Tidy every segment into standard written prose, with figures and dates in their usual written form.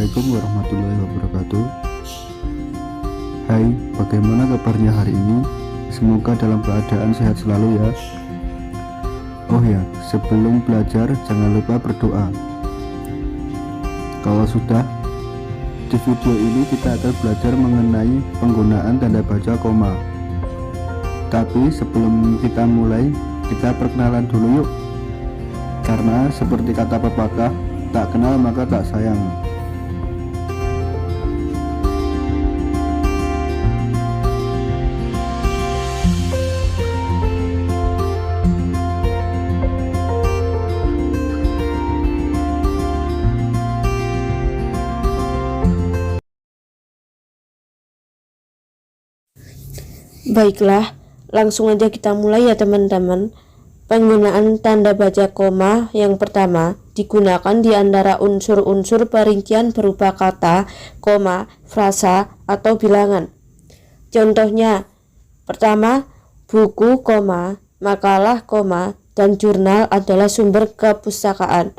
Assalamualaikum warahmatullahi wabarakatuh. Hai, bagaimana kabarnya hari ini? Semoga dalam keadaan sehat selalu ya. Oh ya, sebelum belajar jangan lupa berdoa. Kalau sudah, di video ini kita akan belajar mengenai penggunaan tanda baca koma. Tapi sebelum kita mulai, kita perkenalan dulu yuk. Karena seperti kata pepatah, tak kenal maka tak sayang. Baiklah, langsung aja kita mulai ya teman-teman. Penggunaan tanda baca koma yang pertama digunakan di antara unsur-unsur perincian berupa kata, koma, frasa, atau bilangan. Contohnya, pertama, buku, koma, makalah, koma, dan jurnal adalah sumber kepustakaan.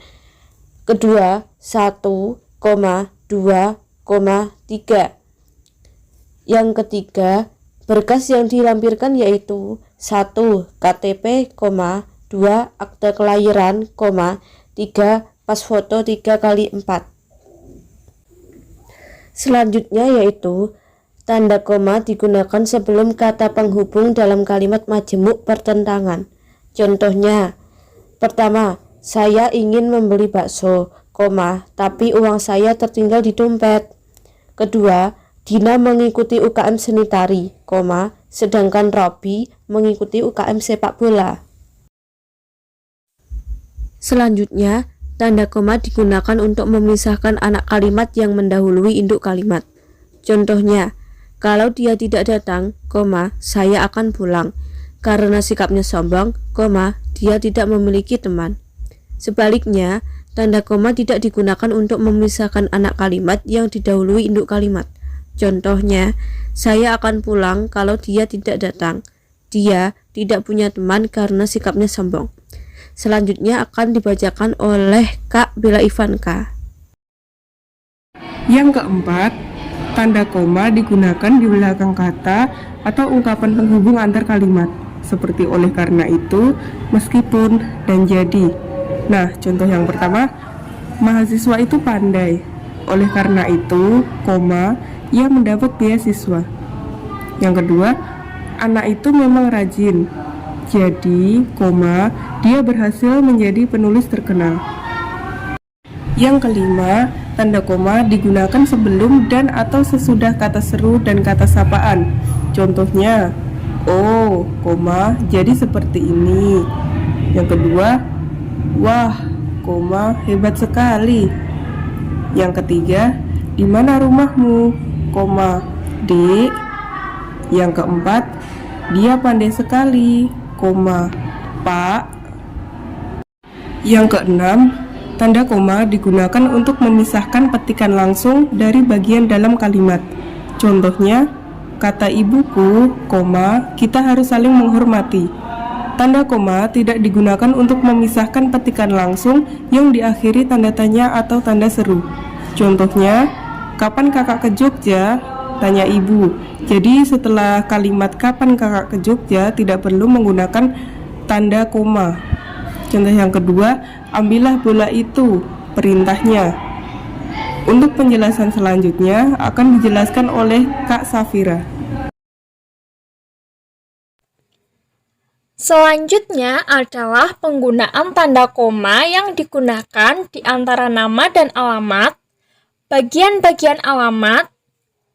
Kedua, 1, 2, 3. Yang ketiga, berkas yang dilampirkan yaitu 1. KTP, 2. Akte kelahiran, 3. Pas foto 3x4. Selanjutnya yaitu tanda koma digunakan sebelum kata penghubung dalam kalimat majemuk pertentangan. Contohnya, pertama, saya ingin membeli bakso, tapi uang saya tertinggal di dompet. Kedua, Dina mengikuti UKM seni tari, sedangkan Robi mengikuti UKM sepak bola. Selanjutnya, tanda koma digunakan untuk memisahkan anak kalimat yang mendahului induk kalimat. Contohnya, kalau dia tidak datang, saya akan pulang. Karena sikapnya sombong, dia tidak memiliki teman. Sebaliknya, tanda koma tidak digunakan untuk memisahkan anak kalimat yang didahului induk kalimat. Contohnya, saya akan pulang kalau dia tidak datang. Dia tidak punya teman karena sikapnya sombong. Selanjutnya akan dibacakan oleh Kak Bella Ivanka. Yang keempat, tanda koma digunakan di belakang kata atau ungkapan penghubung antar kalimat, seperti oleh karena itu, meskipun, dan jadi. Nah, contoh yang pertama, mahasiswa itu pandai. Oleh karena itu, ia mendapat beasiswa. Yang kedua, anak itu memang rajin. Jadi, dia berhasil menjadi penulis terkenal. Yang kelima, tanda koma digunakan sebelum dan atau sesudah kata seru dan kata sapaan. Contohnya, oh, jadi seperti ini. Yang kedua, wah, hebat sekali. Yang ketiga, di mana rumahmu? Dek. Yang keempat, dia pandai sekali, Pak. Yang keenam, tanda koma digunakan untuk memisahkan petikan langsung dari bagian dalam kalimat. Contohnya, kata ibuku, kita harus saling menghormati. Tanda koma tidak digunakan untuk memisahkan petikan langsung yang diakhiri tanda tanya atau tanda seru. Contohnya, kapan kakak ke Jogja? Tanya ibu. Jadi setelah kalimat kapan kakak ke Jogja tidak perlu menggunakan tanda koma. Contoh yang kedua, ambillah bola itu, perintahnya. Untuk penjelasan selanjutnya akan dijelaskan oleh Kak Safira. Selanjutnya adalah penggunaan tanda koma yang digunakan di antara nama dan alamat, bagian-bagian alamat,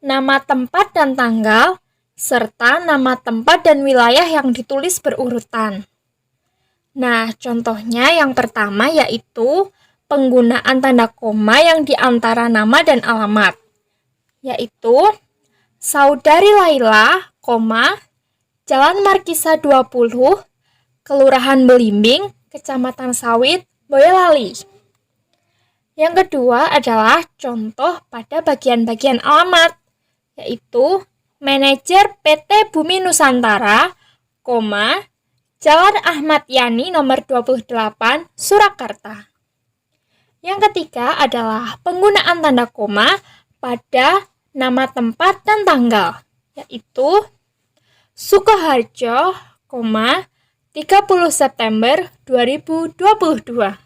nama tempat dan tanggal, serta nama tempat dan wilayah yang ditulis berurutan. Nah, contohnya yang pertama yaitu penggunaan tanda koma yang di antara nama dan alamat, yaitu Saudari Laila, Jalan Markisa 20, Kelurahan Belimbing, Kecamatan Sawit, Boyolali. Yang kedua adalah contoh pada bagian-bagian alamat, yaitu Manajer PT Bumi Nusantara, Jalan Ahmad Yani nomor 28, Surakarta. Yang ketiga adalah penggunaan tanda koma pada nama tempat dan tanggal, yaitu Sukoharjo, 30 September 2022.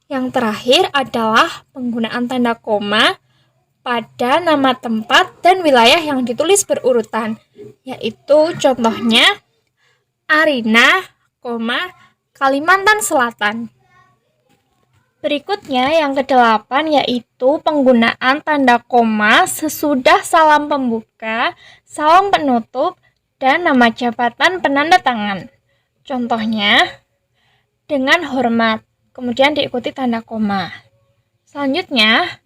Yang terakhir adalah penggunaan tanda koma pada nama tempat dan wilayah yang ditulis berurutan, yaitu contohnya Arina, Kalimantan Selatan. Berikutnya yang ke-8 yaitu penggunaan tanda koma sesudah salam pembuka, salam penutup, dan nama jabatan penanda tangan. Contohnya, dengan hormat, kemudian diikuti tanda koma. Selanjutnya,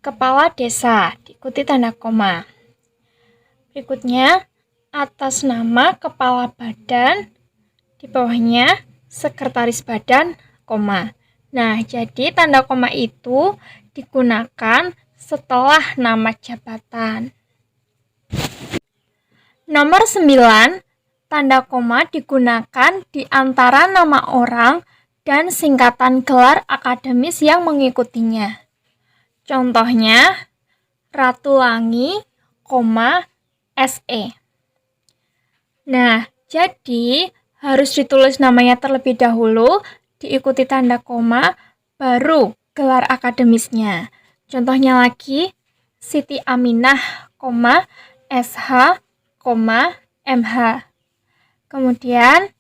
kepala desa, diikuti tanda koma. Berikutnya, atas nama kepala badan, di bawahnya sekretaris badan, koma. Nah, jadi tanda koma itu digunakan setelah nama jabatan. Nomor 9, tanda koma digunakan di antara nama orang dan singkatan gelar akademis yang mengikutinya. Contohnya, Ratulangi, SE. Nah, jadi harus ditulis namanya terlebih dahulu, diikuti tanda koma, baru gelar akademisnya. Contohnya lagi, Siti Aminah, SH, MH. Kemudian,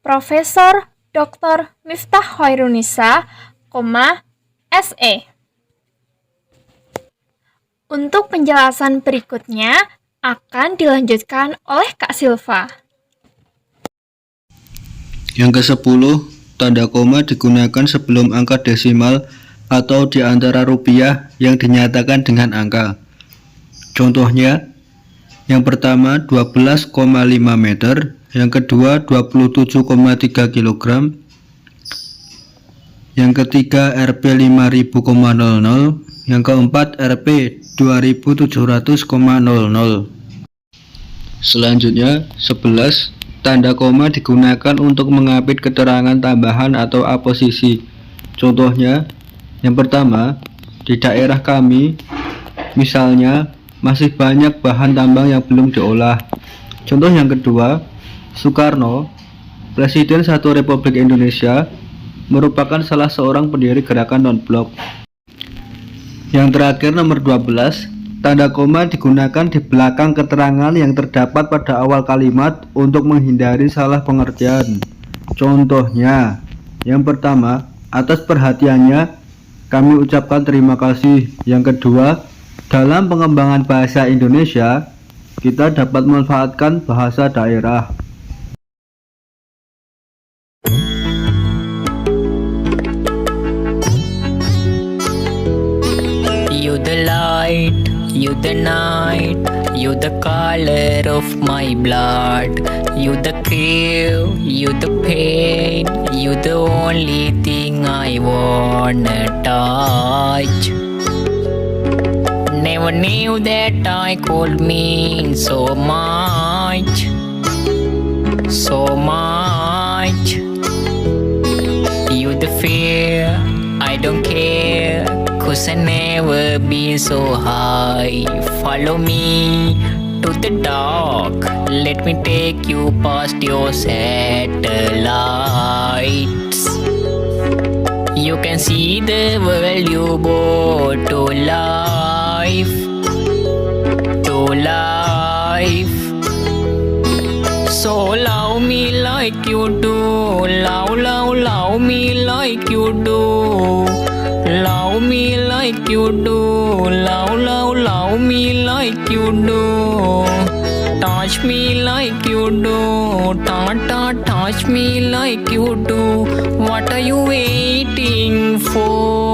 Profesor Dr. Miftah Khairunisa, SE. Untuk penjelasan berikutnya akan dilanjutkan oleh Kak Silva. Yang ke-10, tanda koma digunakan sebelum angka desimal atau di antara rupiah yang dinyatakan dengan angka. Contohnya, yang pertama 12,5 meter, yang kedua 27,3 kg, yang ketiga Rp 5.000,00, yang keempat Rp 2.700,00. Selanjutnya 11, tanda koma digunakan untuk mengapit keterangan tambahan atau aposisi. Contohnya, yang pertama, di daerah kami, misalnya, masih banyak bahan tambang yang belum diolah. Contoh yang kedua, Soekarno, Presiden Satu Republik Indonesia, merupakan salah seorang pendiri gerakan non-blok. Yang terakhir nomor 12, tanda koma digunakan di belakang keterangan yang terdapat pada awal kalimat untuk menghindari salah pengertian. Contohnya, yang pertama, atas perhatiannya kami ucapkan terima kasih. Yang kedua, dalam pengembangan bahasa Indonesia, kita dapat memanfaatkan bahasa daerah. You the light, you the night, you the color of my blood, you the care, you the pain, you the only thing I wanna touch. Never knew that I could mean so much, so much. You the fear, I don't care, 'cause I never been so high. Follow me to the dark, let me take you past your satellites. You can see the world you brought to life, to life. So love me like you do, love me like you do, love me like you do, love me like you do. Touch me like you do, touch me like you do. What are you waiting for?